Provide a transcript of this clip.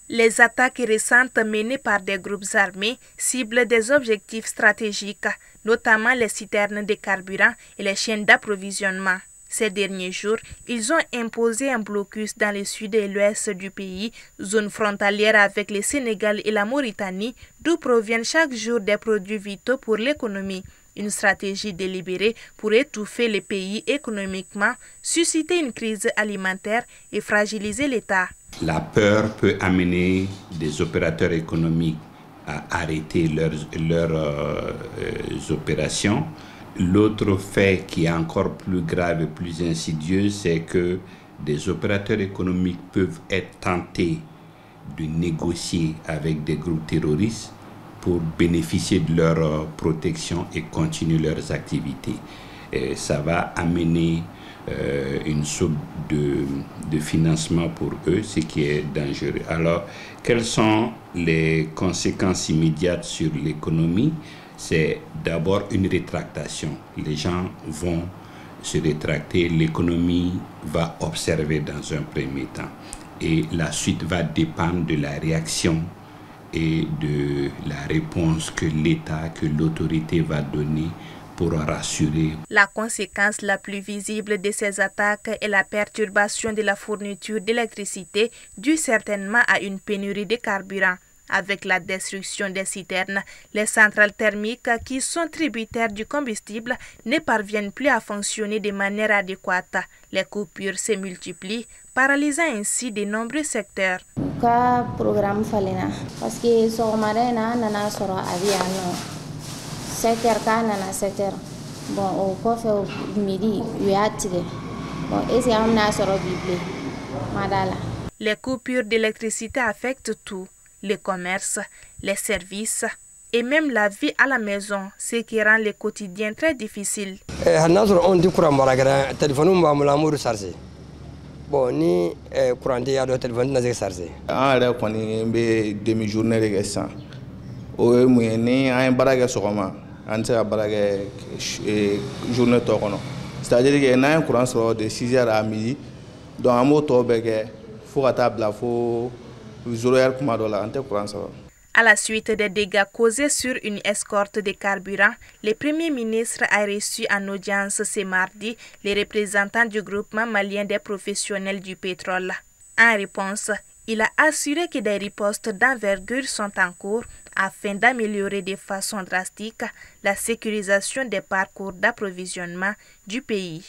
Les attaques récentes menées par des groupes armés ciblent des objectifs stratégiques, notamment les citernes de carburant et les chaînes d'approvisionnement. Ces derniers jours, ils ont imposé un blocus dans le sud et l'ouest du pays, zone frontalière avec le Sénégal et la Mauritanie, d'où proviennent chaque jour des produits vitaux pour l'économie. Une stratégie délibérée pour étouffer le pays économiquement, susciter une crise alimentaire et fragiliser l'État. La peur peut amener des opérateurs économiques à arrêter leurs opérations. L'autre fait qui est encore plus grave et plus insidieux, c'est que des opérateurs économiques peuvent être tentés de négocier avec des groupes terroristes pour bénéficier de leur protection et continuer leurs activités. Et ça va amener une source de financement pour eux, ce qui est dangereux. Alors, quelles sont les conséquences immédiates sur l'économie? C'est d'abord une rétractation. Les gens vont se rétracter, l'économie va observer dans un premier temps. Et la suite va dépendre de la réaction et de la réponse que l'État, que l'autorité va donner pour rassurer. La conséquence la plus visible de ces attaques est la perturbation de la fourniture d'électricité due certainement à une pénurie de carburant. Avec la destruction des citernes, les centrales thermiques qui sont tributaires du combustible ne parviennent plus à fonctionner de manière adéquate. Les coupures se multiplient, paralysant ainsi de nombreux secteurs. Programme Falena parce que Somarena nana soro aviano 7h nana 7h bon au coffre midi yuatide bon esi amna soro bible madala. Les coupures d'électricité affectent tout, le commerce, les services et même la vie à la maison, ce qui rend le quotidien très difficile. Bon, ni courant ya do téléphone na zé chargé. En yɛrɛ kɔni bɛ demi journée de kɛ sisan. O ye mun ye ni an ye baara kɛ sɔgɔma an tɛ se ka baara kɛ journée tɔ kɔnɔ. C'est-à-dire que n'an ye courant sɔrɔ de 6h à midi donc an b'o tɔ bɛɛ kɛ fo ka taa bila fo 0h kuma dɔ la an tɛ courant sɔrɔ. À la suite des dégâts causés sur une escorte de carburant, le Premier ministre a reçu en audience ce mardi les représentants du groupement malien des professionnels du pétrole. En réponse, il a assuré que des ripostes d'envergure sont en cours afin d'améliorer de façon drastique la sécurisation des parcours d'approvisionnement du pays.